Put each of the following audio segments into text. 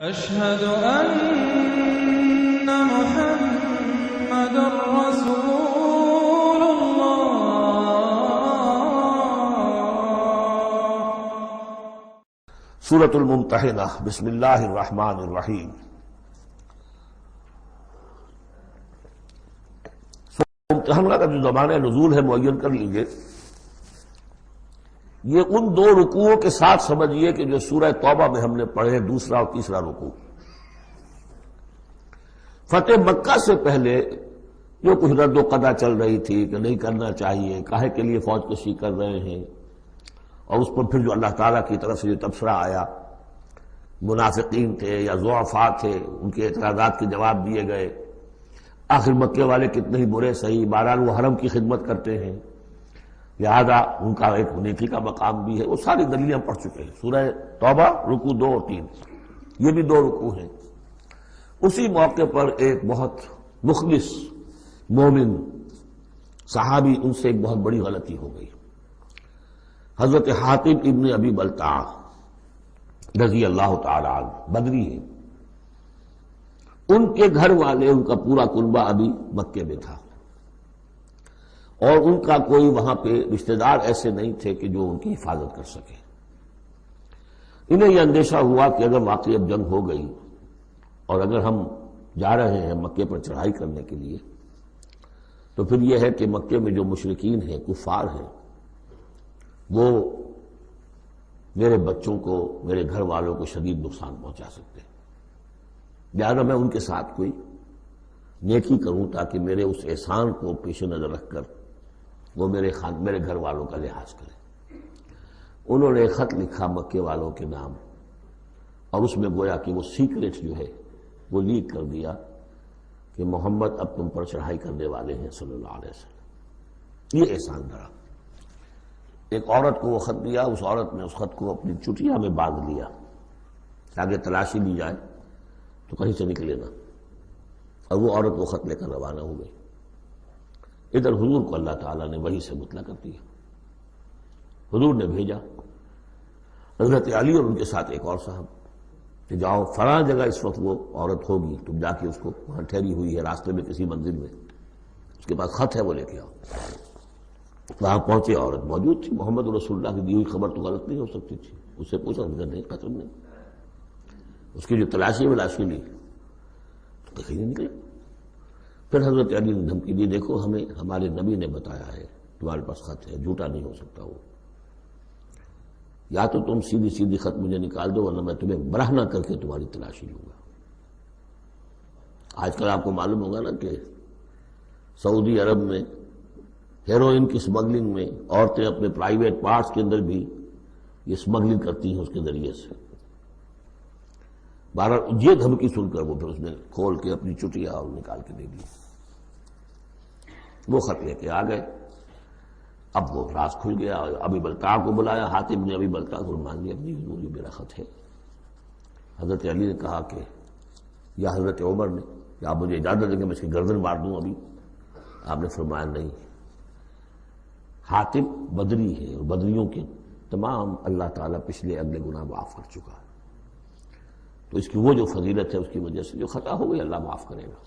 أشهد أن محمد رسول الله۔ سورۃ الممتحنہ، بسم اللہ الرحمن الرحیم۔ ممتحنہ کا جو زمانہ نزول ہے معین کر لیجئے، یہ ان دو رکوعوں کے ساتھ سمجھیے کہ جو سورہ توبہ میں ہم نے پڑھے، دوسرا اور تیسرا رکوع۔ فتح مکہ سے پہلے جو کچھ رد و قدا چل رہی تھی کہ نہیں کرنا چاہیے، کاہے کے لیے فوج کشی کر رہے ہیں، اور اس پر پھر جو اللہ تعالیٰ کی طرف سے جو تبصرہ آیا، منافقین تھے یا ضعفاء تھے، ان کے اعتراضات کے جواب دیے گئے۔ آخر مکے والے کتنے ہی برے صحیح، بہرحال وہ حرم کی خدمت کرتے ہیں، لہذا ان کا ایک نیکی کا مقام بھی ہے۔ وہ ساری دلیلیں پڑھ چکے ہیں۔ سورہ توبہ رکوع 2 اور 3، یہ بھی 2 رکوع ہیں۔ اسی موقع پر ایک بہت مخلص مومن صحابی، ان سے ایک بہت بڑی غلطی ہو گئی۔ حضرت حاتب ابن ابی بلتع رضی اللہ تعالی عنہ، بدری ہیں۔ ان کے گھر والے، ان کا پورا کنبہ ابھی مکے میں تھا، اور ان کا کوئی وہاں پہ رشتہ دار ایسے نہیں تھے کہ جو ان کی حفاظت کر سکے۔ انہیں یہ اندیشہ ہوا کہ اگر واقعی اب جنگ ہو گئی اور اگر ہم جا رہے ہیں مکے پر چڑھائی کرنے کے لیے، تو پھر یہ ہے کہ مکے میں جو مشرکین ہیں، کفار ہیں، وہ میرے بچوں کو، میرے گھر والوں کو شدید نقصان پہنچا سکتے ہیں، لہٰذا میں ان کے ساتھ کوئی نیکی کروں تاکہ میرے اس احسان کو پیش نظر رکھ کر وہ میرے گھر والوں کا لحاظ کریں۔ انہوں نے ایک خط لکھا مکے والوں کے نام، اور اس میں گویا کہ وہ سیکریٹ جو ہے وہ لیک کر دیا کہ محمد اب تم پر چڑھائی کرنے والے ہیں صلی اللہ علیہ وسلم۔ یہ احسان دھرا۔ ایک عورت کو وہ خط دیا، اس عورت نے اس خط کو اپنی چٹیا میں باندھ لیا تاکہ تلاشی لی جائے تو کہیں سے نکلے نہ، اور وہ عورت وہ خط لے کر روانہ ہو گئی۔ ادھر حضور کو اللہ تعالیٰ نے وحی سے مطلع کر دیا۔ حضور نے بھیجا حضرت علی اور ان کے ساتھ ایک اور صاحب کہ جاؤ فلاں جگہ اس وقت وہ عورت ہوگی، تم جا کے اس کو وہاں ٹھہری ہوئی ہے راستے میں کسی منزل میں، اس کے پاس خط ہے، وہ لے کے آؤ۔ وہاں پہنچے، عورت موجود تھی۔ محمد رسول اللہ کی دی ہوئی خبر تو غلط نہیں ہو سکتی تھی۔ اس سے پوچھا، نہیں قتل نہیں۔ اس کی جو تلاشی لی تو کہیں نہیں نکلے۔ پھر حضرت علی نے دھمکی دی، دیکھو ہمیں ہمارے نبی نے بتایا ہے تمہارے پاس خط ہے، جھوٹا نہیں ہو سکتا وہ، یا تو تم سیدھی خط مجھے نکال دو ورنہ میں تمہیں برہنہ کر کے تمہاری تلاشی لوں گا۔ آج کل آپ کو معلوم ہوگا نا کہ سعودی عرب میں ہیروئن کی سمگلنگ میں عورتیں اپنے پرائیویٹ پارٹس کے اندر بھی یہ سمگلنگ کرتی ہیں اس کے ذریعے سے۔ بہرحال یہ دھمکی سن کر وہ پھر اس نے کھول کے اپنی چٹیا اور نکال کے دے دی۔ وہ خط لے کے آ گئے۔ اب وہ راز کھل گیا، ابی بلتع کو بلایا، حاتب نے ابی بلتع کو مان لیا، اپنی حضور یہ میرا خط ہے۔ حضرت علی نے کہا کہ، یا حضرت عمر نے کہ آپ مجھے اجازت دیں کہ میں اس کی گردن مار دوں ابھی؟ آپ نے فرمایا نہیں، حاتب بدری ہے اور بدریوں کے تمام اللہ تعالیٰ پچھلے اگلے گناہ معاف کر چکا ہے، تو اس کی وہ جو فضیلت ہے اس کی وجہ سے جو خطا ہو گئی اللہ معاف کرے گا۔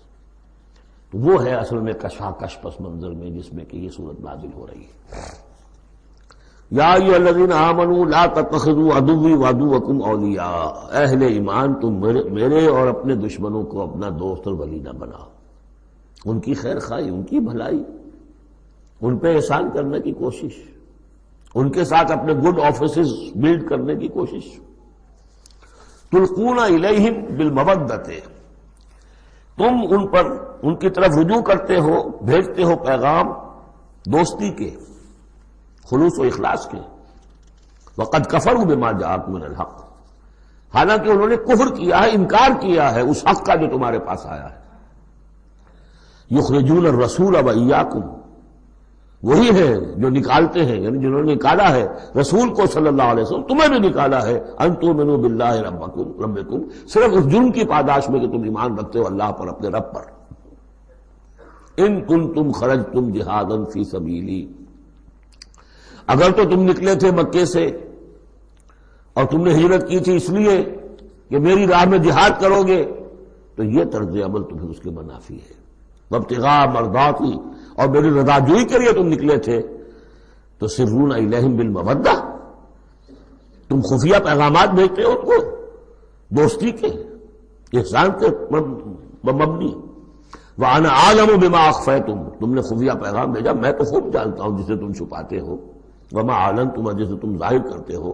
تو وہ ہے اصل میں کشاکش پس منظر میں جس میں کہ یہ صورت نازل ہو رہی ہے۔ یا ایھا الذین آمنوا لا تتخذوا عدوی وعدوکم اولیاء، اہل ایمان تم میرے اور اپنے دشمنوں کو اپنا دوست اور ولی نہ بناؤ۔ ان کی خیر خواہی، ان کی بھلائی، ان پہ احسان کرنے کی کوشش، ان کے ساتھ اپنے گڈ آفیسز بلڈ کرنے کی کوشش۔ تلقون الیہم بالمودۃ، تم ان پر ان کی طرف رجوع کرتے ہو، بھیجتے ہو پیغام دوستی کے، خلوص و اخلاص کے۔ وقد کفروا بما جاءکم من الحق، حالانکہ انہوں نے کفر کیا ہے، انکار کیا ہے اس حق کا جو تمہارے پاس آیا ہے۔ یخرجون الرسول وایاکم، وہی ہے جو نکالتے ہیں، یعنی جنہوں نے نکالا ہے رسول کو صلی اللہ علیہ وسلم، تمہیں بھی نکالا ہے، ان تؤمنوا باللہ ربکم، صرف اس جرم کی پاداش میں کہ تم ایمان رکھتے ہو اللہ پر، اپنے رب پر۔ ان کنتم خرجتم جہادا فی سبیلی، اگر تو تم نکلے تھے مکے سے اور تم نے ہجرت کی تھی اس لیے کہ میری راہ میں جہاد کرو گے تو یہ طرز عمل تو پھر اس کے منافی ہے. وابتغاء مرضاتی، اور میری رضا جوئی کے لیے تم نکلے تھے تو سرون الیہم بالمودہ، تم خفیہ پیغامات بھیجتے ہو ان کو دوستی کے، احسان کے مبنی. وَأَنَا أَعْلَمُ بِمَا أَخْفَيْتُمْ، تم نے خفیہ پیغام بھیجا، میں تو خوب جانتا ہوں جسے تم چھپاتے ہو. وَمَا أَعْلَنْتُمْ، جسے تم ظاہر کرتے ہو.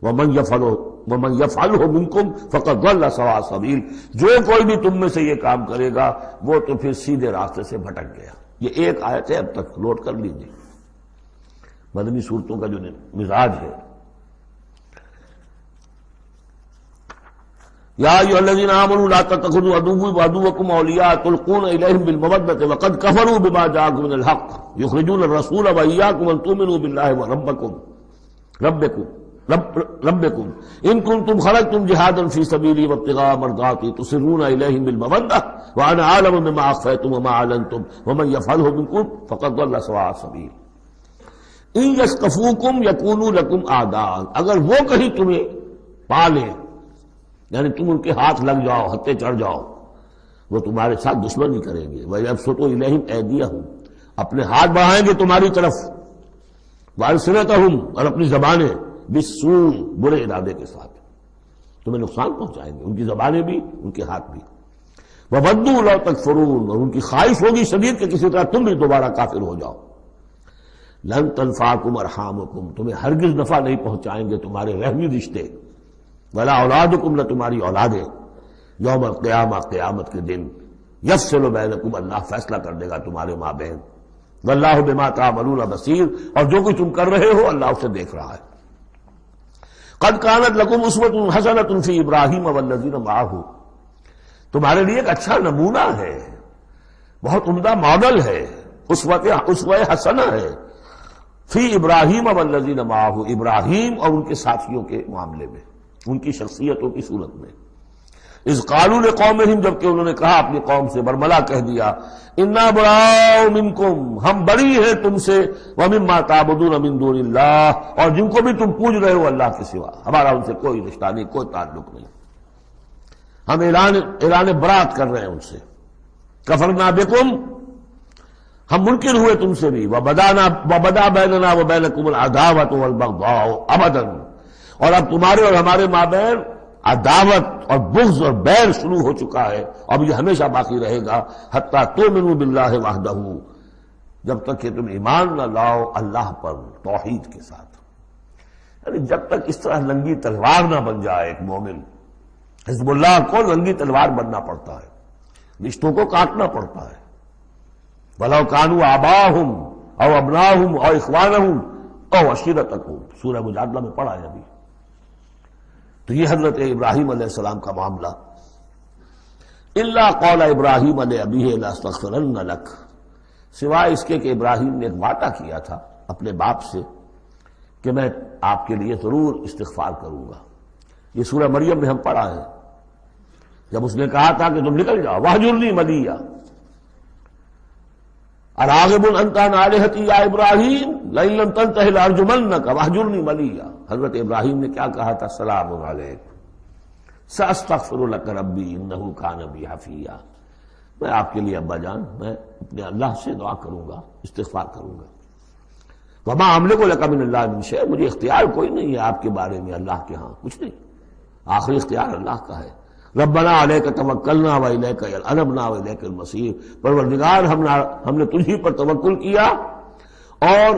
وَمَنْ يَفْعَلْهُ مِنْكُمْ فَقَدْ ضَلَّ سَوَاءَ السَّبِيلِ، جو کوئی بھی تم میں سے یہ کام کرے گا وہ تو پھر سیدھے راستے سے بھٹک گیا. یہ ایک آیت ہے، اب تک نوٹ کر لیجیے. مدنی صورتوں کا جو مزاج ہے. یا ایھا الذین آمنوا لا تتخذوا عدوی وعدوکم اولیاء تلقون الیہم بالمودۃ وقد کفروا بما جاءکم من الحق یخرجون الرسول وایاکم ان تؤمنوا باللہ ربکم ان کنتم خرجتم جہادا فی سبیلی وابتغاء مرضاتی تسرون الیہم بالمودۃ وانا اعلم بما اخفیتم وما اعلنتم ومن یفعلہ منکم فقد ضل سواء السبیل. ان یثقفوکم یکونوا لکم اعداء، اگر وہ کہیں تمہیں پا لیں، یعنی تم ان کے ہاتھ لگ جاؤ، ہتھے چڑھ جاؤ، وہ تمہارے ساتھ دشمنی کریں گے. وَيَبْسُطُوا إِلَيْهِمْ أَيْدِيَهُمْ، اپنے ہاتھ بڑھائیں گے تمہاری طرف. وَأَلْسِنَتَهُمْ، اور اپنی زبانیں، بِالسُّوءِ، برے ارادے کے ساتھ تمہیں نقصان پہنچائیں گے، ان کی زبانیں بھی ان کے ہاتھ بھی. وَوَدُّوا لَوْ تَكْفُرُونَ، اور ان کی خواہش ہوگی شدید کہ کسی طرح تم بھی دوبارہ کافر ہو جاؤ. لَن تَنفَعَكُمْ أَرْحَامُكُمْ، تمہیں ہرگز نفع نہیں پہنچائیں گے تمہارے رحمی رشتے. ولا اولادکم، نہ تمہاری اولادیں. یوم القیامہ، قیامت کے دن. یفصل بینکم، اللہ فیصلہ کر دے گا تمہارے مابین. واللہ بما تعملون بصیر، اور جو کچھ تم کر رہے ہو اللہ اسے دیکھ رہا ہے. قد کانت لکم اسوۃ حسنۃ فی ابراہیم والذین معہ، تمہارے لیے ایک اچھا نمونہ ہے، بہت عمدہ ماڈل ہے، اسوہ حسنہ ہے. فی ابراہیم والذین معہ، ابراہیم اور ان کے ساتھیوں کے معاملے میں، ان کی شخصیتوں کی صورت میں. اذ قالوا لقومہم، جبکہ انہوں نے کہا اپنی قوم سے، برملا کہہ دیا، انا براء منکم، ہم بری ہیں تم سے، ومما تعبدون من دون اللہ، اور جن کو بھی تم پوج رہے ہو اللہ کے سوا، ہمارا ان سے کوئی رشتہ نہیں، کوئی تعلق نہیں، ہم اعلان برات کر رہے ہیں ان سے. کفرنا بکم، ہم منکر ہوئے تم سے بھی. وبدا بیننا وبینکم العداوۃ والبغضاء ابدا، اور اب تمہارے اور ہمارے مابین عداوت اور بغض اور بیل شروع ہو چکا ہے، اب یہ ہمیشہ باقی رہے گا. حتی تؤمنوا باللہ وحدہ، جب تک کہ تم ایمان نہ لاؤ اللہ پر توحید کے ساتھ. یعنی جب تک اس طرح ننگی تلوار نہ بن جائے ایک مومن. حزب اللہ کو ننگی تلوار بننا پڑتا ہے، رشتوں کو کاٹنا پڑتا ہے. وَلَوْ كَانُوا آبَاءَهُمْ أَوْ أَبْنَاءَهُمْ أَوْ إِخْوَانَهُمْ أَوْ عَشِيرَتَهُمْ، سورہ مجادلہ میں پڑھا ہے ابھی. تو یہ حضرت ابراہیم علیہ السلام کا معاملہ. إِلَّا قَالَ إِبْرَاهِيمَ لِأَبِيهِ لَأَسْتَغْفِرَنَّ لَكَ، سوائے اس کے کہ ابراہیم نے ایک وعدہ کیا تھا اپنے باپ سے کہ میں آپ کے لیے ضرور استغفار کروں گا. یہ سورہ مریم میں ہم پڑھا ہے، جب اس نے کہا تھا کہ تم نکل جاؤ. وَاهْجُرْنِي مَلِيًّا اراغب انت عن آلہتی یا ابراہیم لئن لم تنتہ لارجمنک واہجرنی ملیا. حضرت ابراہیم نے کیا کہا تھا؟ سلام علیک ساستغفر لک ربی انہ کان بی حفیا، میں آپ کے لیے ابا جان میں اپنے اللہ سے دعا کروں گا، استغفار کروں گا. وما املک لک من اللہ من شیء، مجھے اختیار کوئی نہیں ہے آپ کے بارے میں اللہ کے ہاں، کچھ نہیں، آخری اختیار اللہ کا ہے. ربنا علیک توکلنا والیک انبنا والیک المصیر، پروردگار ہم نے تجھی پر توکل کیا اور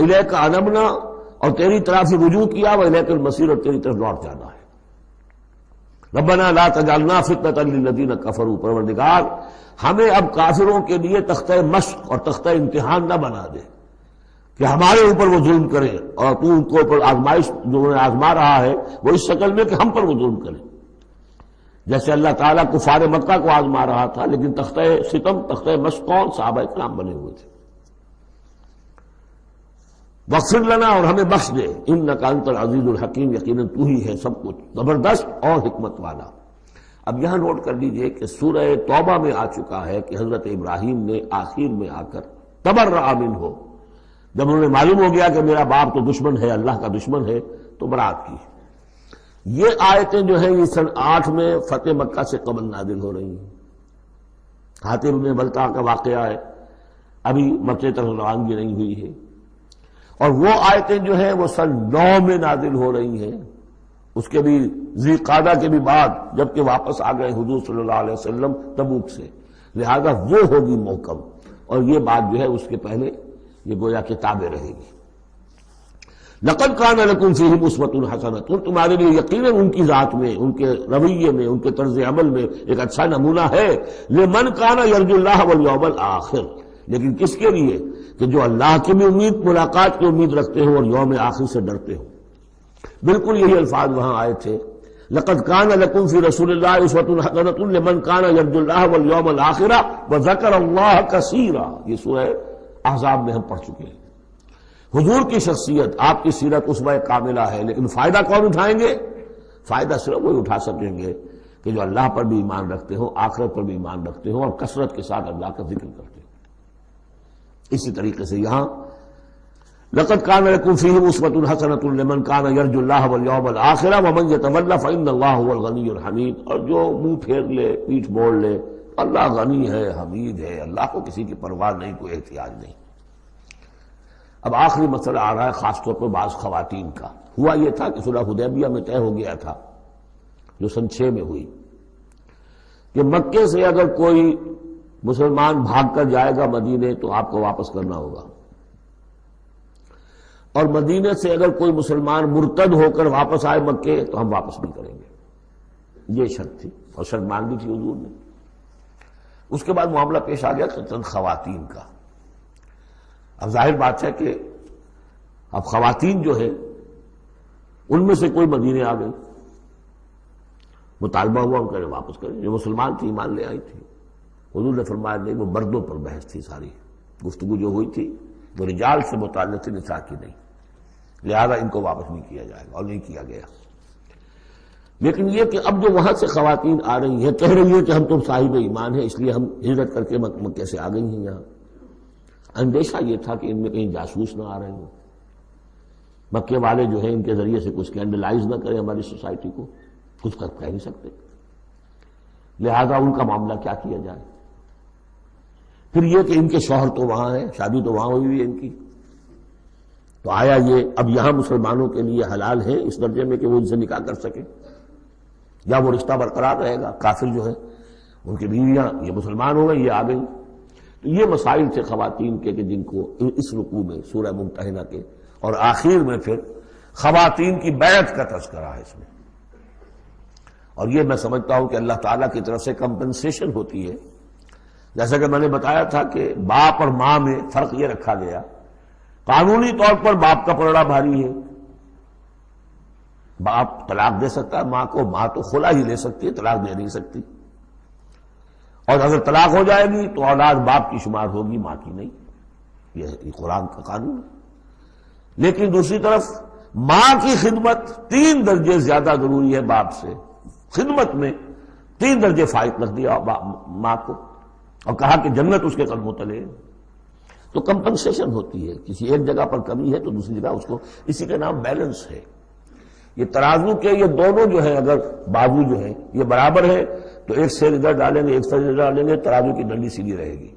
الیک انبنا، اور تیری طرف سے رجوع کیا، والیک المصیر، اور تیری طرف لوٹ جانا ہے. ربنا لا تجعلنا فتنۃ للذین کفروا، پروردگار ہمیں اب کافروں کے لیے تختہ مشق اور تختہ امتحان نہ بنا دے کہ ہمارے اوپر وہ ظلم کریں، اور تو ان کو اوپر آزمائش جو انہیں آزما رہا ہے وہ اس شکل میں کہ ہم پر وہ ظلم کریں، جیسے اللہ تعالیٰ کفار مکہ کو آزما رہا تھا. لیکن تختہ ستم، تختہ مشق کون؟ صحابہ کرام بنے ہوئے تھے. واغفر لنا، اور ہمیں بخش دے، انک انت العزیز الحکیم، یقیناً تو ہی ہے سب کچھ زبردست اور حکمت والا. اب یہاں نوٹ کر لیجئے کہ سورہ توبہ میں آ چکا ہے کہ حضرت ابراہیم نے آخر میں آ کر تبرأ منہ، جب انہوں نے معلوم ہو گیا کہ میرا باپ تو دشمن ہے، اللہ کا دشمن ہے، تو برات کی. یہ آیتیں جو ہیں یہ سن 8 میں فتح مکہ سے قبل نازل ہو رہی ہیں. حاطب بن بلتع کا واقعہ ہے، ابھی مکے طرف روانگی نہیں ہوئی ہے. اور وہ آیتیں جو ہیں وہ سن 9 میں نازل ہو رہی ہیں، اس کے بھی ذی قعدہ کے بھی بعد، جبکہ واپس آ گئے حضور صلی اللہ علیہ وسلم تبوک سے. لہذا وہ ہوگی محکم، اور یہ بات جو ہے اس کے پہلے یہ گویا کتابیں رہے گی. لقد کان لکم فیہم اسوۃ حسنۃ، تمہارے لیے یقیناً ان کی ذات میں، ان کے رویے میں، ان کے طرز عمل میں ایک اچھا نمونہ ہے. لمن کان یرجو اللہ والیوم الآخر، لیکن کس کے لیے؟ کہ جو اللہ کی بھی ملاقات کی امید رکھتے ہو اور یوم آخر سے ڈرتے ہو. بالکل یہی الفاظ وہاں آئے تھے. لقد کان لکم فی رسول اللہ اسوۃ حسنۃ لمن کان یرجو اللہ والیوم الآخر وذکر اللہ کثیرا. یہ سورہ احزاب میں ہم پڑھ چکے ہیں. حضور کی شخصیت، آپ کی سیرت اسوہ کاملہ ہے، لیکن فائدہ کون اٹھائیں گے؟ فائدہ صرف وہی اٹھا سکیں گے کہ جو اللہ پر بھی ایمان رکھتے ہو، آخرت پر بھی ایمان رکھتے ہو اور کثرت کے ساتھ اللہ کا ذکر کرتے ہو. اسی طریقے سے یہاں لقد کان لکم فیہم اسوۃ حسنۃ لمن کان یرجو اللہ والیوم الآخر ومن یتولی فإن اللہ هو الغنی الحمید. اور جو منہ پھیر لے، پیٹھ موڑ لے، اللہ غنی ہے، حمید ہے، اللہ کو کسی کی پرواہ نہیں، کوئی احتیاج نہیں. اب آخری مسئلہ آ رہا ہے خاص طور پر بعض خواتین کا. ہوا یہ تھا کہ صلح حدیبیہ میں طے ہو گیا تھا، جو سن 6 میں ہوئی، کہ مکے سے اگر کوئی مسلمان بھاگ کر جائے گا مدینے تو آپ کو واپس کرنا ہوگا، اور مدینے سے اگر کوئی مسلمان مرتد ہو کر واپس آئے مکے تو ہم واپس نہیں کریں گے. یہ شرط تھی، اور شرط مان لی تھی حضور نے. اس کے بعد معاملہ پیش آ گیا چند خواتین کا. اب ظاہر بات ہے کہ اب خواتین جو ہے ان میں سے کوئی مدینے آ گئی، مطالبہ ہوا ان کا واپس کریں. جو مسلمان تھی ایمان لے آئی تھی. حضور نے فرمایا نہیں، وہ مردوں پر بحث تھی، ساری گفتگو جو ہوئی تھی وہ رجال سے متعلق تھی، نساء کی نہیں، لہذا ان کو واپس نہیں کیا جائے گا، اور نہیں کیا گیا. لیکن یہ کہ اب جو وہاں سے خواتین آ رہی ہیں، کہہ رہی ہیں کہ ہم تو صاحب ایمان ہیں، اس لیے ہم ہجرت کر کے مکے سے آ گئی ہیں یہاں. اندیشہ یہ تھا کہ ان میں کہیں جاسوس نہ آ رہے ہوں، مکے والے جو ہیں ان کے ذریعے سے کچھ اسکینڈلائز نہ کریں ہماری سوسائٹی کو. کچھ کہہ نہیں سکتے، لہذا ان کا معاملہ کیا کیا جائے. پھر یہ کہ ان کے شوہر تو وہاں ہیں، شادی تو وہاں ہوئی ہوئی ہے ان کی، تو آیا یہ اب یہاں مسلمانوں کے لیے حلال ہے اس درجے میں کہ وہ ان سے نکاح کر سکیں، یا وہ رشتہ برقرار رہے گا؟ کافر جو ہے ان کی بیویاں یہ مسلمان ہو گئی، یہ آ گئی. تو یہ مسائل تھے خواتین کے کہ جن کو اس رکوع میں سورہ ممتحنہ کے اور آخر میں پھر خواتین کی بیعت کا تذکرہ ہے اس میں. اور یہ میں سمجھتا ہوں کہ اللہ تعالیٰ کی طرف سے کمپنسیشن ہوتی ہے. جیسا کہ میں نے بتایا تھا کہ باپ اور ماں میں فرق یہ رکھا گیا، قانونی طور پر باپ کا پلڑا بھاری ہے. باپ طلاق دے سکتا ہے ماں کو، ماں تو خلا ہی لے سکتی ہے، طلاق دے نہیں سکتی. اور اگر طلاق ہو جائے گی تو اولاد باپ کی شمار ہوگی، ماں کی نہیں. یہ قرآن کا قانون ہے. لیکن دوسری طرف ماں کی خدمت 3 درجے زیادہ ضروری ہے باپ سے. خدمت میں 3 درجے فائق رکھ دیا ماں کو، اور کہا کہ جنت اس کے قدموں تلے. تو کمپنسیشن ہوتی ہے، کسی ایک جگہ پر کمی ہے تو دوسری جگہ اس کو، اسی کا نام بیلنس ہے. یہ ترازو کے یہ دونوں جو ہیں، اگر بازو جو ہیں یہ برابر ہے تو ایک سیر ادھر ڈالیں گے، ایک سیر ادھر ڈالیں گے، ترازو کی ڈنڈی سیدھی رہے گی.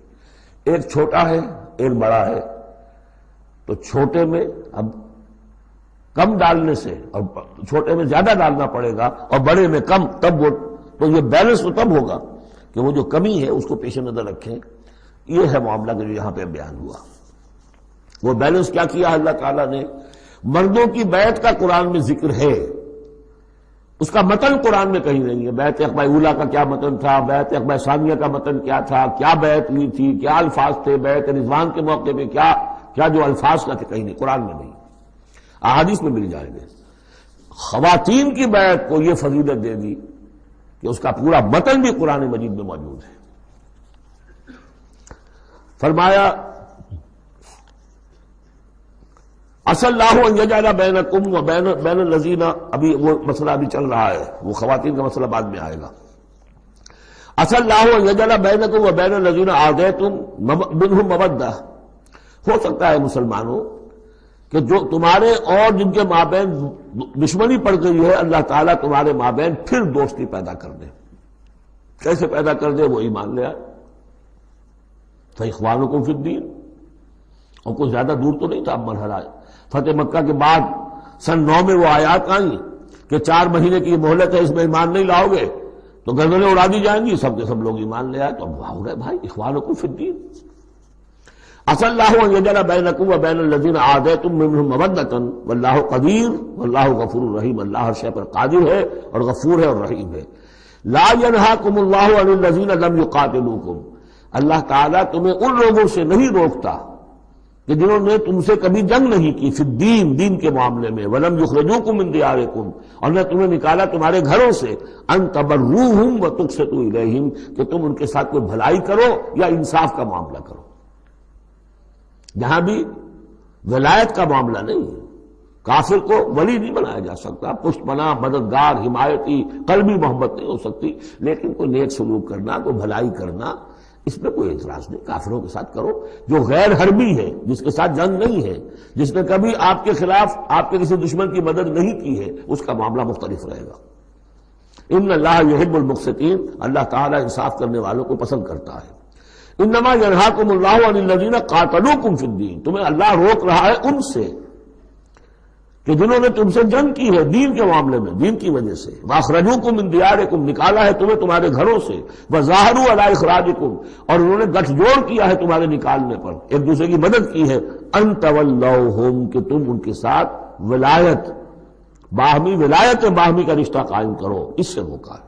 ایک چھوٹا ہے ایک بڑا ہے تو چھوٹے میں اب کم ڈالنے سے، اور چھوٹے میں زیادہ ڈالنا پڑے گا اور بڑے میں کم، تب وہ تو یہ بیلنس تو تب ہوگا کہ وہ جو کمی ہے اس کو پیش نظر رکھیں. یہ ہے معاملہ جو یہاں پہ بیان ہوا. وہ بیلنس کیا کیا اللہ تعالیٰ نے؟ مردوں کی بیعت کا قرآن میں ذکر ہے، اس کا متن قرآن میں کہیں نہیں ہے. بیعت عقبہ اولیٰ کا کیا متن تھا، بیعت عقبہ ثانیہ کا متن کیا تھا، کیا بیعت ہوئی تھی، کیا الفاظ تھے، بیعت رضوان کے موقع پہ کیا جو الفاظ کا تھے، کہیں نہیں، قرآن میں نہیں. احادیث میں مل جائیں گے. خواتین کی بیعت کو یہ فضیلت دے دی کہ اس کا پورا متن بھی قرآن مجید میں موجود ہے. فرمایا عسى الله ان يجعل بينكم وبين الذين، ابھی وہ مسئلہ ابھی چل رہا ہے، وہ خواتین کا مسئلہ بعد میں آئے گا. عسى الله ان يجعل بينكم وبين الذين عاديتم منهم مودة. ہو سکتا ہے مسلمانوں کہ جو تمہارے اور جن کے مابین دشمنی پڑ گئی ہے اللہ تعالیٰ تمہارے مابین پھر دوستی پیدا کر دے. کیسے پیدا کر دے؟ وہ ایمان لے آئے. فاخوانکم فی الدین. اور کوئی زیادہ دور تو نہیں تھا اب مرحلہ. فتح مکہ کے بعد سن 9 میں وہ آیات آئیں کہ 4 مہینے کی مہلت ہے، اس میں ایمان نہیں لاؤ گے تو گردنیں اڑا دی جائیں گی. سب کے سب لوگ ایمان لے آئے. تو اب ہو گئے بھائی اخوانکم فی الدین. عسى الله ان يجعل بينكم وبين الذين عاديتم منهم مودة والله قدير والله غفور رحيم. اللہ ہر شے پر قادر ہے اور غفور ہے اور رحیم ہے. لا ينهاكم الله عن الذين لم يقاتلوكم. اللہ تعالیٰ تمہیں ان لوگوں سے نہیں روکتا کہ جنہوں نے تم سے کبھی جنگ نہیں کی فی الدین، دین کے معاملے میں. ولم يخرجوكم من دياركم. اور نہ تمہیں نکالا تمہارے گھروں سے. ان تبروهم وتقسطوا اليهم. کہ تم ان کے ساتھ کوئی بھلائی کرو یا انصاف کا معاملہ کرو. یہاں بھی ولایت کا معاملہ نہیں ہے. کافر کو ولی نہیں بنایا جا سکتا، پشت پناہ، مددگار، حمایتی، قلبی محبت نہیں ہو سکتی، لیکن کوئی نیک سلوک کرنا، کوئی بھلائی کرنا، اس میں کوئی اعتراض نہیں. کافروں کے ساتھ کرو. جو غیر حربی ہے، جس کے ساتھ جنگ نہیں ہے، جس نے کبھی آپ کے خلاف آپ کے کسی دشمن کی مدد نہیں کی ہے، اس کا معاملہ مختلف رہے گا. ان اللہ یحب المقسطین. اللہ تعالیٰ انصاف کرنے والوں کو پسند کرتا ہے. انما ینہاکم اللہ عن الذین قاتلوکم فی الدین. تمہیں اللہ روک رہا ہے ان سے کہ جنہوں نے تم سے جنگ کی ہے دین کے معاملے میں، دین کی وجہ سے. واخرجوکم من دیارکم. نکالا ہے تمہیں تمہارے گھروں سے. وظاہروا علی اخراجکم. اور انہوں نے گٹھ جوڑ کیا ہے تمہارے نکالنے پر، ایک دوسرے کی مدد کی ہے. ان تولوہم. کہ تم ان کے ساتھ ولایت، باہمی ولایت، باہمی کا رشتہ قائم کرو، اس سے روکا ہے.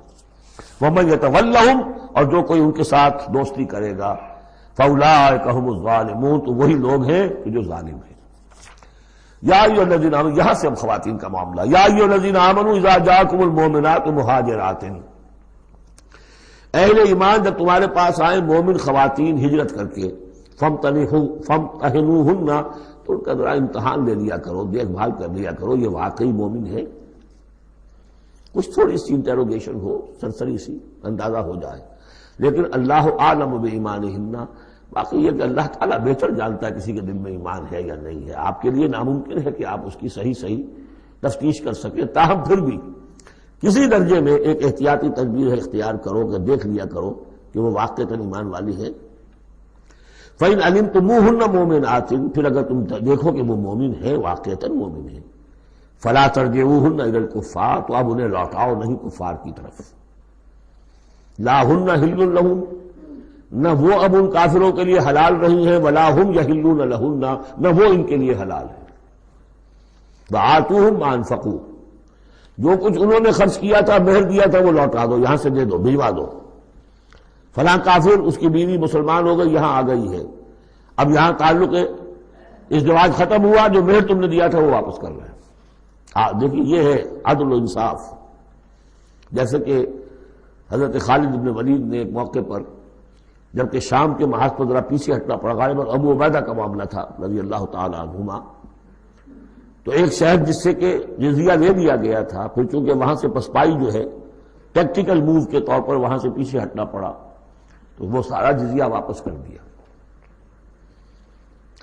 وَمَن يَتَوَلَّهُمْ. اور جو کوئی ان کے ساتھ دوستی کرے گا فَأُولَٰئِكَ هُمُ الظَّالِمُونَ. تو وہی لوگ ہیں کہ جو ظالم ہیں. یا ایھا الذین آمنوا. یہاں سے اب خواتین کا معاملہ. یا ایھا الذین آمنوا اذا جاءکم المؤمنات مہاجرات. اہل ایمان جب تمہارے پاس آئیں مومن خواتین ہجرت کر کے، فامتحنوہن. تو ان کا ذرا امتحان لے لیا کرو، دیکھ بھال کر لیا کرو یہ واقعی مومن ہے. کچھ تھوڑی سی انٹروگیشن ہو، سرسری سی اندازہ ہو جائے. لیکن اللہ عالم بایمانہن. باقی یہ کہ اللہ تعالیٰ بہتر جانتا ہے کسی کے دل میں ایمان ہے یا نہیں ہے. آپ کے لیے ناممکن ہے کہ آپ اس کی صحیح تفتیش کر سکیں. تاہم پھر بھی کسی درجے میں ایک احتیاطی تدبیر اختیار کرو کہ دیکھ لیا کرو کہ وہ واقعتاً ایمان والی ہے. فَإِنْ عَلِمْتُمُوهُنَّ مُؤْمِنَاتٍ. پھر اگر تم دیکھو کہ وہ مومن ہے، واقعتاً مومن ہے، فَلَا تَرْجِعُوهُنَّ إِلَى الْكُفَّارِ. تو اب انہیں لوٹاؤ نہیں کفار کی طرف. لَا هُنَّ حِلٌّ لَهُمْ. نہ وہ اب ان کافروں کے لیے حلال رہی ہیں، وَلَا هُمْ يَحِلُّونَ لَهُنَّ. نہ وہ ان کے لیے حلال ہے. وَآتُوهُمْ مَا أَنفَقُوا. جو کچھ انہوں نے خرچ کیا تھا، مہر دیا تھا، وہ لوٹا دو، یہاں سے دے دو، بھجوا دو. فلاں کافر، اس کی بیوی مسلمان ہو گئی، یہاں آ گئی ہے، اب یہاں تعلق ازدواج ختم ہوا، جو مہر تم نے دیا تھا وہ واپس کر رہے ہیں. دیکھیے یہ ہے عدل و انصاف. جیسے کہ حضرت خالد بن ولید نے ایک موقع پر، جبکہ شام کے محاذ پر ذرا پیچھے ہٹنا پڑا، غالباً ابو عبیدہ کا معاملہ تھا رضی اللہ تعالی عنہما. تو ایک شہر جس سے کہ جزیہ لے لیا گیا تھا، پھر چونکہ وہاں سے پسپائی جو ہے ٹیکٹیکل موو کے طور پر وہاں سے پیچھے ہٹنا پڑا، تو وہ سارا جزیہ واپس کر دیا.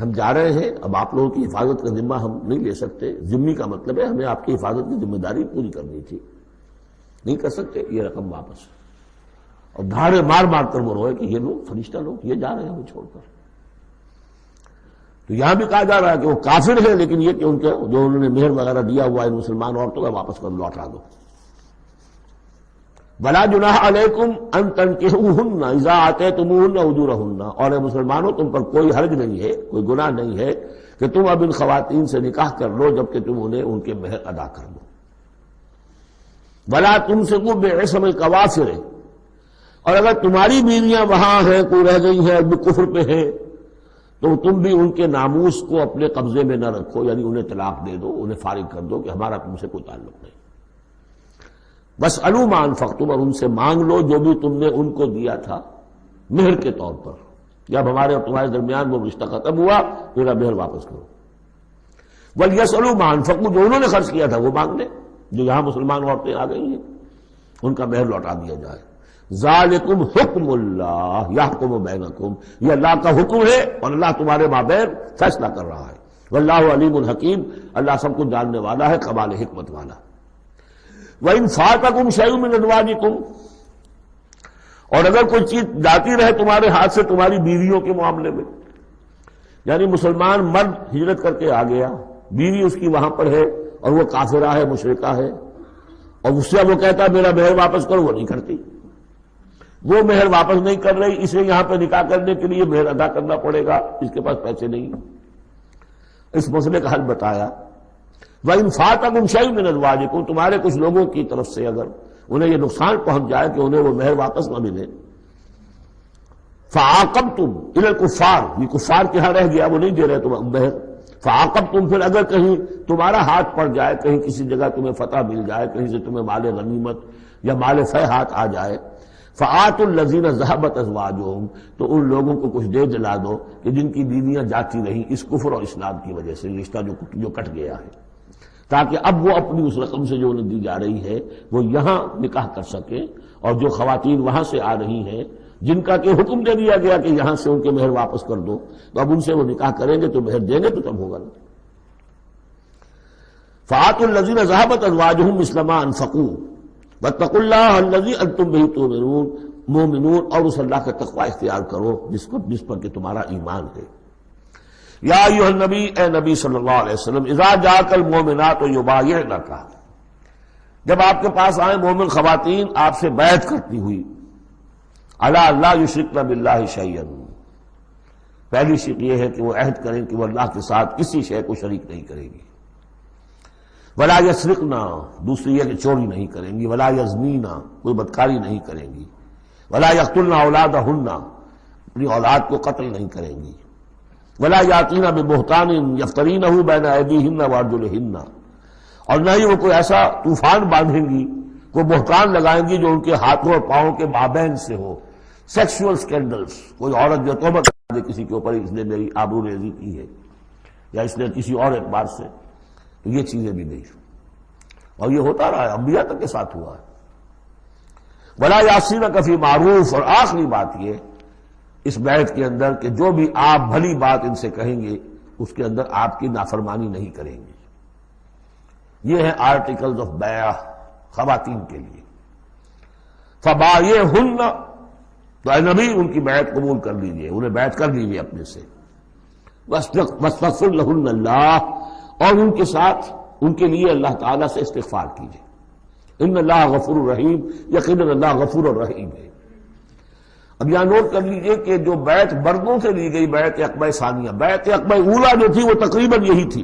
ہم جا رہے ہیں، اب آپ لوگوں کی حفاظت کا ذمہ ہم نہیں لے سکتے. ذمہ کا مطلب ہے ہمیں آپ کی حفاظت کی ذمہ داری پوری کرنی تھی، نہیں کر سکتے. یہ رقم واپس. اور دھاڑے مار مار کر وہ روئے کہ یہ لوگ فرشتہ لوگ یہ جا رہے ہیں ہمیں چھوڑ کر. تو یہاں بھی کہا جا رہا ہے کہ وہ کافر ہیں، لیکن یہ کہ ان کے جو انہوں نے مہر وغیرہ دیا ہوا ہے مسلمان عورتوں کا واپس کر لوٹا دو. وَلَا جُنَاحَ عَلَيْكُمْ أَن تَنكِحُوهُنَّ إِذَا آتَيْتُمُوهُنَّ أُجُورَهُنَّ. اور اے مسلمانوں تم پر کوئی حرج نہیں ہے، کوئی گناہ نہیں ہے کہ تم اب ان خواتین سے نکاح کر لو جبکہ تم انہیں ان کے مہر ادا کر دو. وَلَا تُمْسِكُوا بِعِصَمِ الْكَوَافِرِ. اور اگر تمہاری بیویاں وہاں ہیں، کوئی رہ گئی ہیں، اب کفر پہ ہیں، تو تم بھی ان کے ناموس کو اپنے قبضے میں نہ رکھو، یعنی انہیں طلاق دے دو، انہیں فارغ کر دو کہ ہمارا تم سے کوئی تعلق نہیں. وَاسْأَلُوا مَا أَنفَقْتُمْ. اور ان سے مانگ لو جو بھی تم نے ان کو دیا تھا مہر کے طور پر. جب ہمارے اور تمہارے درمیان وہ رشتہ ختم ہوا، میرا مہر واپس کرو. وَلْيَسْأَلُوا مَا أَنفَقُوا. جو انہوں نے خرچ کیا تھا وہ مانگ لیں. جو یہاں مسلمان عورتیں آ گئی ہیں ان کا مہر لوٹا دیا جائے. ذالکم حکم اللہ یحکم بینکم. یہ اللہ کا حکم ہے اور اللہ تمہارے مابین فیصلہ کر رہا ہے. واللہ علیم الحکیم، اللہ سب کو جاننے والا ہے، کمال حکمت والا۔ وَإِنْ فَاتَكُمْ شَيْءٌ مِّنْ أَزْوَاجِكُمْ، اور اگر کوئی چیز جاتی رہے تمہارے ہاتھ سے تمہاری بیویوں کے معاملے میں، یعنی مسلمان مرد ہجرت کر کے آ گیا، بیوی اس کی وہاں پر ہے اور وہ کافرہ ہے، مشرکہ ہے، اور اس سے وہ کہتا ہے میرا مہر واپس کرو، وہ نہیں کرتی، وہ مہر واپس نہیں کر رہی، اسے یہاں پہ نکاح کرنے کے لیے مہر ادا کرنا پڑے گا، اس کے پاس پیسے نہیں۔ اس مسئلے کا حل بتایا۔ وَإِنْ فَاتَكُمْ شَيْءٌ مِّنْ أَزْوَاجِكُمْ، تمہارے کچھ لوگوں کی طرف سے اگر انہیں یہ نقصان پہنچ جائے کہ انہیں وہ مہر واپس نہ ملے، فَعَاقَبْتُمْ إِلَى الْكُفَّارِ، یہ کفار کے ہاں رہ گیا، وہ نہیں دے رہے تم مہر، فَعَاقَبْتُمْ، پھر اگر کہیں تمہارا ہاتھ پڑ جائے، کہیں کسی جگہ تمہیں فتح مل جائے، کہیں سے تمہیں مال غنیمت یا مال فہ ہاتھ آ جائے، فَآتُوا الَّذِينَ ذَهَبَتْ أَزْوَاجُهُمْ، تو ان لوگوں کو کچھ دے دلا دو کہ جن کی بیویاں جاتی رہیں اس کفر اور اسلام کی وجہ سے، رشتہ جو کٹ گیا ہے، تاکہ اب وہ اپنی اس رقم سے جو انہیں دی جا رہی ہے وہ یہاں نکاح کر سکیں، اور جو خواتین وہاں سے آ رہی ہیں جن کا کہ حکم دے دیا گیا کہ یہاں سے ان کے مہر واپس کر دو، تو اب ان سے وہ نکاح کریں گے تو مہر دیں گے تو تب ہوگا نا۔ فَآتُوا الَّذِينَ ذَهَبَتْ أَزْوَاجُهُمْ مِثْلَ مَا أَنفَقُوا وَاتَّقُوا اللَّهَ الَّذِي أَنتُم بِهِ مُؤْمِنُونَ، اور اس اللہ کا تقوی اختیار کرو جس پر کہ تمہارا ایمان ہے۔ یا ایھا النبی، اے نبی صلی اللہ علیہ وسلم، اذا جاءک المؤمنات یبایعنک، جب آپ کے پاس آئیں مومن خواتین آپ سے بیعت کرتی ہوئی، علی اللہ یشرکن باللہ شیئا، پہلی شرط یہ ہے کہ وہ عہد کریں کہ وہ اللہ کے ساتھ کسی شے کو شریک نہیں کریں گی، ولا یسرقن، دوسری یہ کہ چوری نہیں کریں گی، ولا یزنین، کوئی بدکاری نہیں کریں گی، ولا یقتلن اولادہن، اپنی اولاد کو قتل نہیں کریں گی، ولا یاتین ببہتان یفترینہ بین ایدیہن وارجلہن، اور نہ ہی وہ کوئی ایسا طوفان باندھیں گی، کوئی بہتان لگائیں گی جو ان کے ہاتھوں اور پاؤں کے مابین سے ہو، سیکسول سکینڈلز، کوئی عورت جو توبہ کر دے کسی کے اوپر اس نے میری آبرو ریزی کی ہے یا اس نے کسی اور اعتبار سے، تو یہ چیزیں بھی نہیں، اور یہ ہوتا رہا ہے، انبیاء تک کے ساتھ ہوا ہے۔ ولا یعصینک فی معروف، اور آخری بات یہ اس بیعت کے اندر کہ جو بھی آپ بھلی بات ان سے کہیں گے اس کے اندر آپ کی نافرمانی نہیں کریں گے۔ یہ ہے آرٹیکلز آف بیعہ خواتین کے لیے۔ فبایعہن، تو اے نبی ان کی بیعت قبول کر لیجئے، انہیں بیعت کر لیجئے اپنے سے، واستغفر لہن اللہ، اور ان کے ساتھ ان کے لیے اللہ تعالیٰ سے استغفار کیجئے۔ ان اللہ غفور الرحیم، یقیناً اللہ غفور الرحیم ہے۔ اب یہاں نوٹ کر لیجئے کہ جو بیعت مردوں سے لی گئی بیعت عقبہ ثانیہ، بیعت عقبہ اولیٰ جو تھی وہ تقریباً یہی تھی،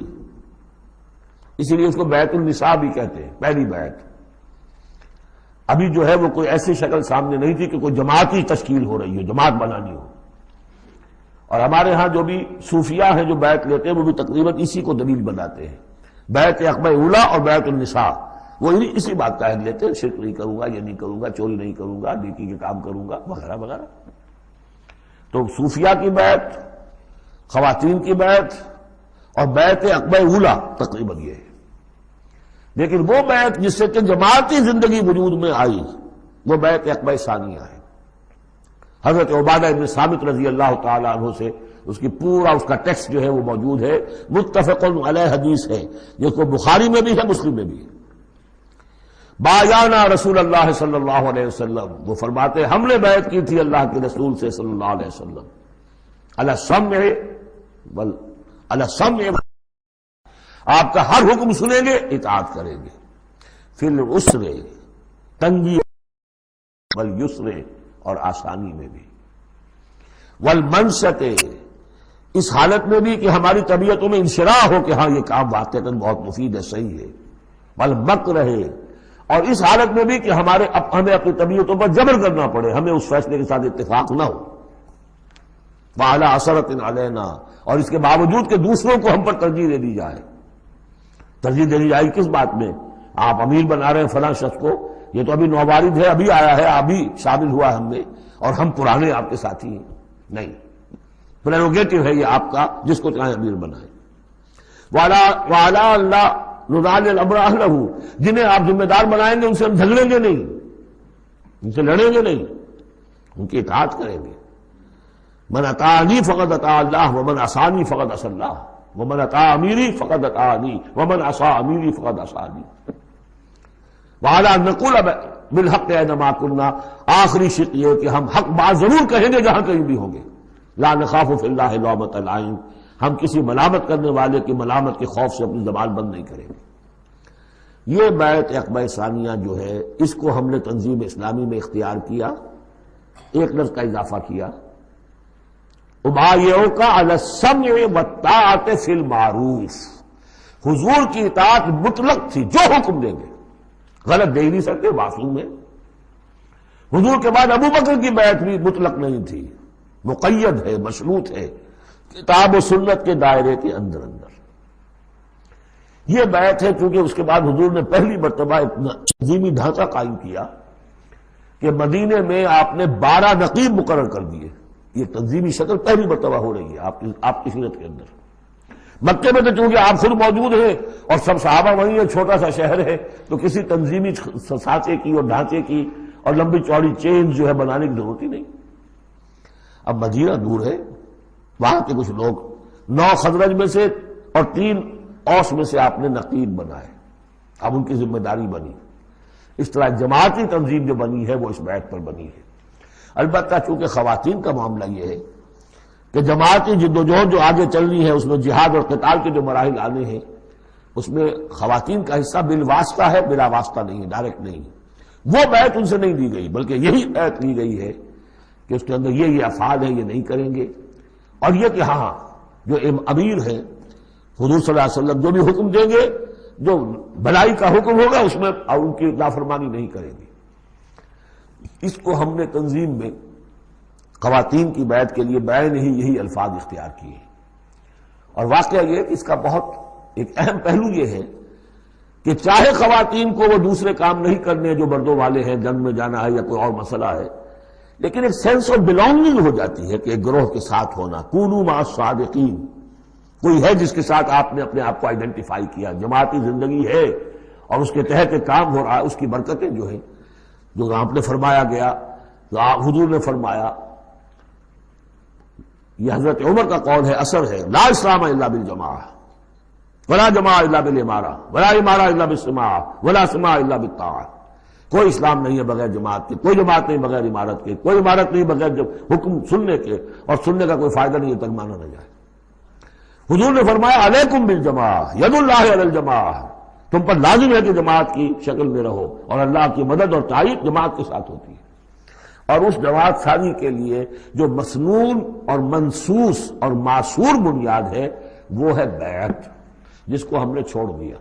اسی لیے اس کو بیعت النساء بھی کہتے ہیں، پہلی بیعت۔ ابھی جو ہے وہ کوئی ایسی شکل سامنے نہیں تھی کہ کوئی جماعتی تشکیل ہو رہی ہو، جماعت بنانی ہو، اور ہمارے ہاں جو بھی صوفیاء ہیں جو بیعت لیتے ہیں وہ بھی تقریباً اسی کو دلیل بناتے ہیں، بیعت عقبہ اولیٰ اور بیعت النساء، وہ اسی بات کا عہد لیتے ہیں، شرک نہیں کروں گا، یہ نہیں کروں گا، چوری نہیں کروں گا، نیکی کے کام کروں گا، وغیرہ وغیرہ۔ تو صوفیاء کی بیعت، خواتین کی بیعت اور بیعت عقبہ اولیٰ تقریباً یہ ہے۔ لیکن وہ بیعت جس سے کہ جماعتی زندگی وجود میں آئی وہ بیعت عقبہ ثانیہ ہے۔ حضرت عبادہ بن ثابت رضی اللہ تعالیٰ عنہ سے اس کی پورا اس کا ٹیکسٹ جو ہے وہ موجود ہے، متفق علیہ حدیث ہے، جس کو بخاری میں بھی ہے، مسلم میں بھی ہے۔ بایعنا رسول اللہ صلی اللہ علیہ وسلم، وہ فرماتے ہم نے بیعت کی تھی اللہ کے رسول سے صلی اللہ علیہ وسلم، علی السمع، آپ کا ہر حکم سنیں گے، اطاعت کریں گے، فی العسر، تنگی، والیسر، اور آسانی میں بھی، والمنشط، اس حالت میں بھی کہ ہماری طبیعتوں میں انشراح ہو کہ ہاں یہ کام واقعتاً بہت مفید ہے، صحیح ہے، والمکرہ، اور اس حالت میں بھی کہ ہمیں اپنی طبیعتوں پر جبر کرنا پڑے، ہمیں اس فیصلے کے ساتھ اتفاق نہ ہو، وعلی اثرۃ علینا، اور اس کے باوجود کہ دوسروں کو ہم پر ترجیح دے دی جائے۔ ترجیح دے دی جائے کس بات میں؟ آپ امیر بنا رہے ہیں فلاں شخص کو، یہ تو ابھی نوبارد ہے، ابھی آیا ہے، ابھی شامل ہوا ہم میں، اور ہم پرانے آپ کے ساتھی ہیں، نہیں، پریروگیٹو ہے یہ آپ کا، جس کو چاہے امیر بنائیں۔ وعلی اللہ نضال الامر اہلہ، جنہیں آپ ذمہ دار بنائیں گے ان سے ہم جھگڑیں گے نہیں، ان سے لڑیں گے نہیں، ان کی اطاعت کریں گے۔ من اطاعنی فقد اطاع اللہ ومن عصانی فقد عصی اللہ، ومن اطاع امیری فقد اطاعنی ومن عصى امیری فقد عصانی وعلی ان نقول بالحق اینما کنا، آخری شق یہ کہ ہم حق بات ضرور کہیں گے جہاں کہیں بھی ہوں گے، لا نخاف فی اللہ لومۃ لائم، ہم کسی ملامت کرنے والے کی ملامت کے خوف سے اپنی زبان بند نہیں کریں گے۔ یہ بیعت عقبہ ثانیہ جو ہے اس کو ہم نے تنظیم اسلامی میں اختیار کیا، ایک لفظ کا اضافہ کیا، ابایعک علی السمع والطاعۃ فی المعروف، حضور کی اطاعت مطلق تھی، جو حکم دیں گے، غلط دے ہی نہیں سکتے معصوم ہے۔ حضور کے بعد ابو بکر کی بیعت بھی مطلق نہیں تھی، مقید ہے، مشروط ہے، کتاب و سنت کے دائرے کے اندر اندر۔ یہ بیعت ہے کیونکہ اس کے بعد حضور نے پہلی مرتبہ ایک تنظیمی ڈھانچہ قائم کیا کہ مدینے میں آپ نے 12 نقیب مقرر کر دیے۔ یہ تنظیمی شکل پہلی مرتبہ ہو رہی ہے آپ کی سیرت کے اندر۔ مکے میں تو چونکہ آپ خود موجود ہیں اور سب صحابہ وہیں ہیں، چھوٹا سا شہر ہے، تو کسی تنظیمی سانچے کی اور ڈھانچے کی اور لمبی چوڑی چین جو ہے بنانے کی ضرورت ہی نہیں۔ اب مدینہ دور ہے، وہاں کے کچھ لوگ 9 خزرج میں سے اور 3 اوس میں سے آپ نے نقیب بنائے، اب ان کی ذمہ داری بنی۔ اس طرح جماعتی تنظیم جو بنی ہے وہ اس بیعت پر بنی ہے۔ البتہ چونکہ خواتین کا معاملہ یہ ہے کہ جماعتی جدوجہد جو آگے چلنی ہے اس میں جہاد اور قتال کے جو مراحل آنے ہیں اس میں خواتین کا حصہ بالواسطہ ہے، بلا واسطہ نہیں ہے، ڈائریکٹ نہیں۔ وہ بیعت ان سے نہیں دی گئی بلکہ یہی بیعت لی گئی ہے کہ اس کے اندر یہ افعال ہیں، یہ نہیں کریں گے، اور یہ کہ ہاں جو امیر ہے حضور صلی اللہ علیہ وسلم جو بھی حکم دیں گے، جو بھلائی کا حکم ہوگا اس میں اور ان کی نافرمانی نہیں کریں گے۔ اس کو ہم نے تنظیم میں خواتین کی بیعت کے لیے بعین ہی یہی الفاظ اختیار کیے، اور واقعہ یہ کہ اس کا بہت ایک اہم پہلو یہ ہے کہ چاہے خواتین کو وہ دوسرے کام نہیں کرنے جو مردوں والے ہیں، جنگ میں جانا ہے یا کوئی اور مسئلہ ہے، لیکن ایک سینس آف بلونگنگ ہو جاتی ہے کہ ایک گروہ کے ساتھ ہونا، کونوا مع الصادقین، کوئی ہے جس کے ساتھ آپ نے اپنے آپ کو آئیڈینٹیفائی کیا، جماعتی زندگی ہے اور اس کے تحت ایک کام ہو رہا ہے، اس کی برکتیں جو ہیں جو آپ نے فرمایا گیا، جو حضور نے فرمایا، یہ حضرت عمر کا قول ہے، اثر ہے، لا اسلام الا بالجماعہ ولا جماعہ الا بالامارہ ولا امارہ الا بالسماع ولا سماع الا بالطاعہ۔ کوئی اسلام نہیں ہے بغیر جماعت کے، کوئی جماعت نہیں بغیر عمارت کے، کوئی عمارت نہیں بغیر جب حکم سننے کے، اور سننے کا کوئی فائدہ نہیں ہے تک مانا نہ جائے۔ حضور نے فرمایا علیکم بالجماعہ ید اللہ علی الجماعہ، تم پر لازم ہے کہ جماعت کی شکل میں رہو، اور اللہ کی مدد اور تائید جماعت کے ساتھ ہوتی ہے۔ اور اس جماعت سازی کے لیے جو مسنون اور منسوس اور معصور بنیاد ہے وہ ہے بیعت، جس کو ہم نے چھوڑ دیا۔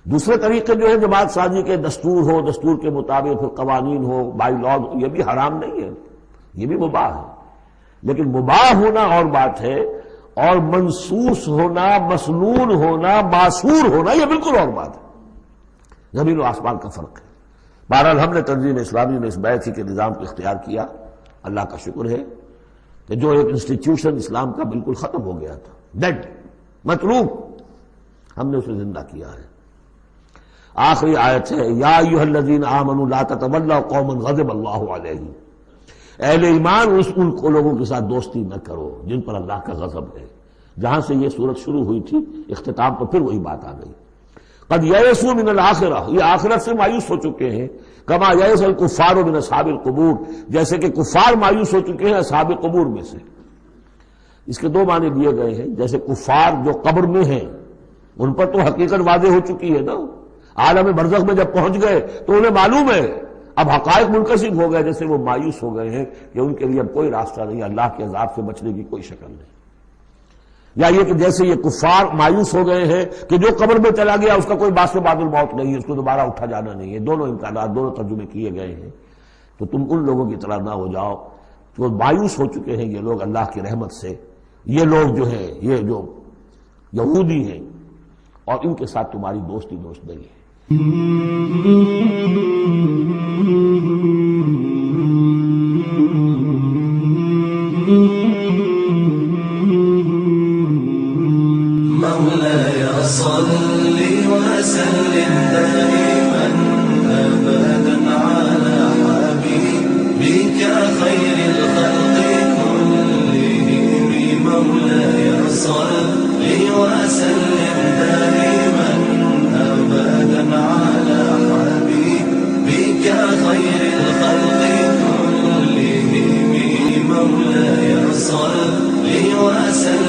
دوسرے طریقے جو ہے جماعت سازی کے، دستور ہو، دستور کے مطابق پھر قوانین ہو، بائی لاز، یہ بھی حرام نہیں ہے، یہ بھی مباح ہے، لیکن مباح ہونا اور بات ہے، اور منسوس ہونا، مسنون ہونا، معصور ہونا یہ بالکل اور بات ہے، زمین و آسمان کا فرق ہے۔ بہرحال ہم نے تنظیم اسلامی میں اس بیعت کے نظام کو اختیار کیا۔ اللہ کا شکر ہے کہ جو ایک انسٹیٹیوشن اسلام کا بالکل ختم ہو گیا تھا، ڈیڈ، مطلوب، ہم نے اسے زندہ کیا ہے۔ آخری آیت ہے، یا ایھا الذین آمنوا لا تتولوا قوما غضب اللہ علیہم، اہل ایمان ان کو لوگوں کے ساتھ دوستی نہ کرو جن پر اللہ کا غضب ہے۔ جہاں سے یہ صورت شروع ہوئی تھی اختتام پر پھر وہی بات آ گئی، قد یئسوا من الآخرہ، یہ آخرت سے مایوس ہو چکے ہیں، کما یئس الکفار من اصحاب القبور، جیسے کہ کفار مایوس ہو چکے ہیں اصحاب قبور میں سے۔ اس کے 2 معنی دیے گئے ہیں، جیسے کفار جو قبر میں ہیں ان پر تو حقیقت واضح ہو چکی ہے نا، عالم برزخ میں جب پہنچ گئے تو انہیں معلوم ہے، اب حقائق منکشف ہو گئے، جیسے وہ مایوس ہو گئے ہیں کہ ان کے لیے اب کوئی راستہ نہیں، اللہ کے عذاب سے بچنے کی کوئی شکل نہیں۔ یا یہ کہ جیسے یہ کفار مایوس ہو گئے ہیں کہ جو قبر میں چلا گیا اس کا کوئی باعث بعد الموت نہیں ہے، اس کو دوبارہ اٹھا جانا نہیں ہے۔ دونوں امکانات، دونوں ترجمے کیے گئے ہیں، تو تم ان لوگوں کی طرح نہ ہو جاؤ جو مایوس ہو چکے ہیں یہ لوگ اللہ کی رحمت سے۔ یہ لوگ جو ہیں، یہ جو یہودی ہیں، اور ان کے ساتھ تمہاری دوست نہیں ہے۔ مولاي صل وسلم دائما أبدا على حبيبك خير الخلق كلهم، مولاي صل مولاي صل وسلم